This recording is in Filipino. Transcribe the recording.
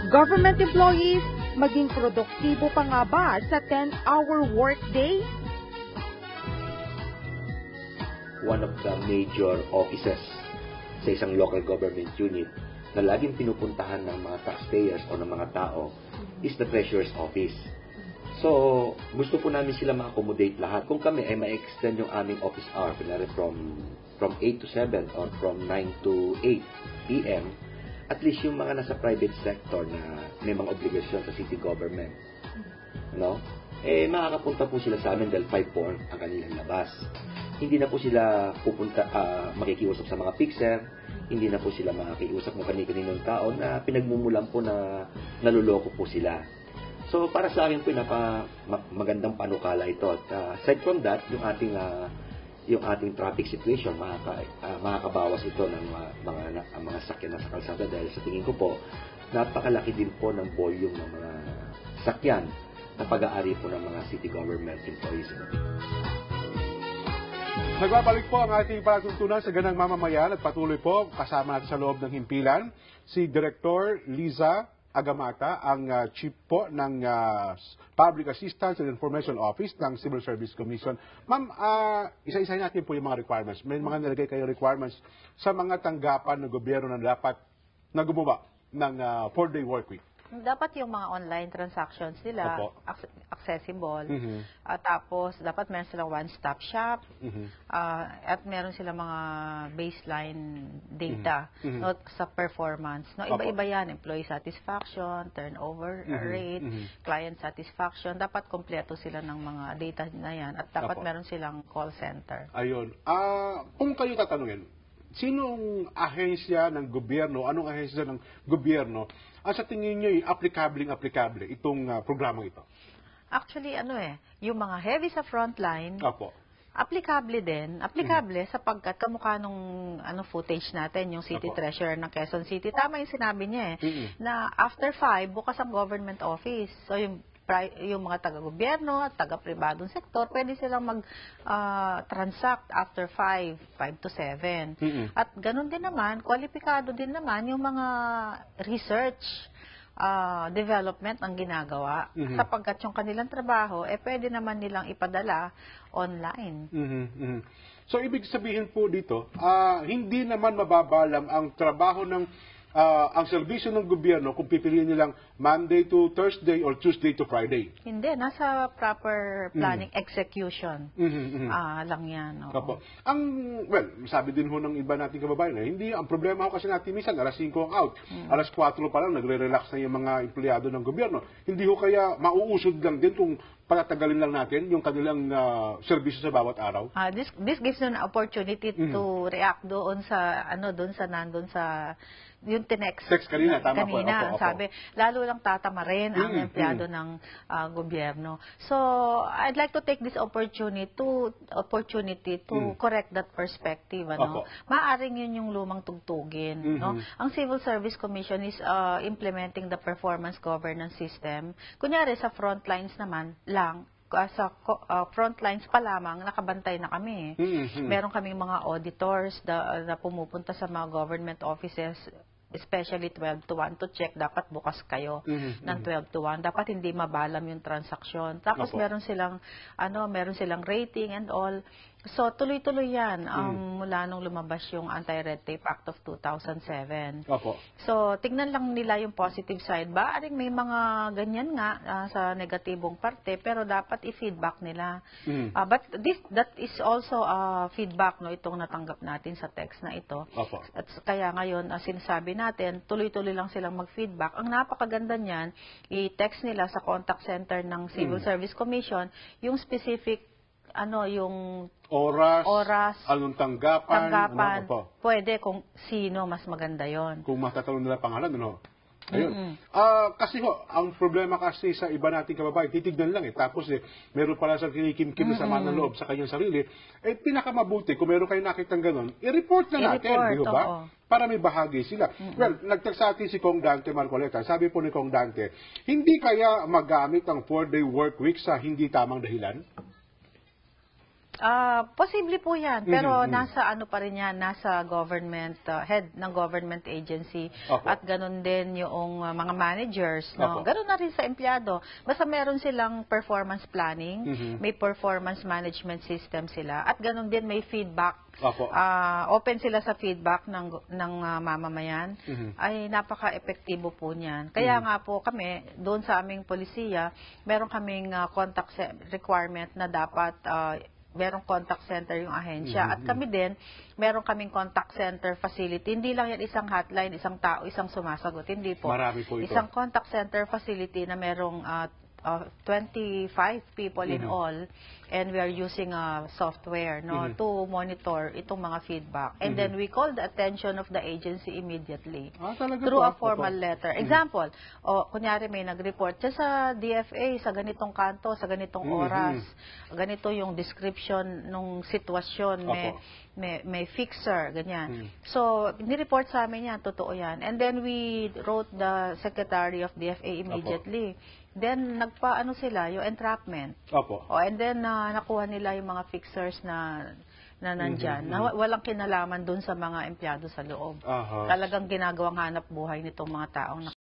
Government employees, maging produktibo pa nga ba sa 10-hour workday? One of the major offices sa isang local government unit na laging pinupuntahan ng mga taxpayers o ng mga tao is the treasurer's office. So, gusto po namin sila ma-accommodate lahat. Kung kami ay ma-extend yung aming office hour, pinari from 8 to 7 or from 9 to 8 p.m., at least yung mga nasa private sector na may mga obligasyon sa city government, no? Makakapunta po sila sa amin dahil 5 po ang kanilang labas. Hindi na po sila makikiusap sa mga fixer, hindi na po sila makikiusap ng kani-kaninong tao na pinagmumulan po na naluloko po sila. So, para sa akin po, magandang panukala ito. At aside from that, yung ating traffic situation, makakabawas ito ng mga sakyan na sa kalsada dahil sa tingin ko po, napakalaki din po ng volume ng mga sakyan na pag-aari po ng mga city government employees. Nagbabalik po ang ating palatuntunan sa ganang mamamayan at patuloy po kasama natin sa loob ng himpilan si Director Liza Agamata, ang chief po ng Public Assistance and Information Office ng Civil Service Commission. Ma'am, isa-isa natin po yung mga requirements. May mga nilagay kayo requirements sa mga tanggapan ng gobyerno na dapat na gumawa ng 4-day work week. Dapat yung mga online transactions nila accessible. Tapos, dapat meron silang one-stop shop. At meron silang mga baseline data sa performance. No, iba-iba yan. Employee satisfaction, turnover rate, client satisfaction. Dapat kompleto sila ng mga data na yan. At dapat meron silang call center. Ayun. Kung kayo tatanungin, sinong ahensya ng gobyerno, anong ahensya ng gobyerno ang sa tingin nyo applicable itong programang ito? Actually, yung mga heavy sa frontline, applicable din. Applicable sapagkat kamukha nung footage natin, yung city treasurer ng Quezon City. Tama yung sinabi niya na after 5, bukas ang government office. So yung mga taga-gobyerno at taga-pribadong sektor, pwede silang mag-transact after 5 to 7. At ganun din naman, kwalipikado din naman yung mga research development ang ginagawa. Sapagkat yung kanilang trabaho, pwede naman nilang ipadala online. So, ibig sabihin po dito, hindi naman mababalam ang trabaho ng ang serbisyo ng gobyerno kung pipiliin nilang Monday to Thursday or Tuesday to Friday. Hindi, nasa proper planning execution lang yan. Sabi din ho ng iba nating kababayan, hindi, ang problema ho kasi natin minsan, alas 5 ang out, alas 4 pa lang, nagre-relax na yung mga empleyado ng gobyerno. Hindi ho kaya mauusod lang din kung patatagalin lang natin yung kanilang serbisyo sa bawat araw? This gives them an opportunity to react doon sa nandun sa yung text kanina, tama po. Sabi, lalo lang tatama rin ang empleyado ng gobyerno. So, I'd like to take this opportunity to correct that perspective. Maaring yun yung lumang tugtugin. No? Ang Civil Service Commission is implementing the performance governance system. Kunyari, sa frontlines naman lang, sa frontlines pa lamang, nakabantay na kami. Meron kaming mga auditors na pumupunta sa mga government offices, especially 12 to 1, to check, dapat bukas kayo ng 12 to 1. Dapat hindi mabalam yung transaksyon. Tapos meron silang rating and all. So, tuloy-tuloy yan mula nung lumabas yung Anti-Red Tape Act of 2007. So, tignan lang nila yung positive side. Baaring may mga ganyan nga sa negatibong parte, pero dapat i-feedback nila. But that is also feedback, no, itong natanggap natin sa text na ito. At kaya ngayon, sinasabi natin, tuloy-tuloy lang silang mag-feedback. Ang napakaganda niyan, i-text nila sa contact center ng Civil Service Commission yung specific yung oras, anong tanggapan, pwede kung sino mas maganda yon. Kung matatanong nila pangalan, Ayun. Kasi ang problema kasi sa iba nating kababayan, titignan lang tapos meron pala sa kinikimkim sa sama ng loob sa kanyang sarili, pinakamabuti, kung meron kayong nakitang gano'n, i-report na natin, di ba? Para may bahagi sila. Well, nagtag sa atin si Kong Dante Marcoleta, sabi po ni Kong Dante, hindi kaya magamit ang 4-day work week sa hindi tamang dahilan? Posible po yan. Pero nasa ano pa rin yan, nasa government, head ng government agency. Opo. At ganun din yung mga managers. No? Opo. Ganun na rin sa empleyado. Basta meron silang performance planning, may performance management system sila. At ganun din may feedback. Opo. Open sila sa feedback ng mamamayan. Ay napaka-epektibo po niyan. Kaya nga po kami, doon sa aming polisiya, meron kaming contact requirement na dapat merong contact center yung ahensya. At kami din, meron kaming contact center facility. Hindi lang yan isang hotline, isang tao, isang sumasagot. Hindi po. Marami po ito. Isang contact center facility na merong 25 people in all, and we are using a software to monitor itong mga feedback. And then we call the attention of the agency immediately through a formal letter. Example, kunyari may nag-report siya sa DFA sa ganitong kanto, sa ganitong oras, ganito yung description ng sitwasyon, may fixer, ganyan. So, nireport sa amin yan, totoo yan. And then we wrote the Secretary of DFA immediately. Then, nagpa-ano sila, yung entrapment. Opo. And then, nakuha nila yung mga fixers na nandyan. Na walang kinalaman dun sa mga empleyado sa loob. Talagang ginagawang hanap buhay nitong mga taong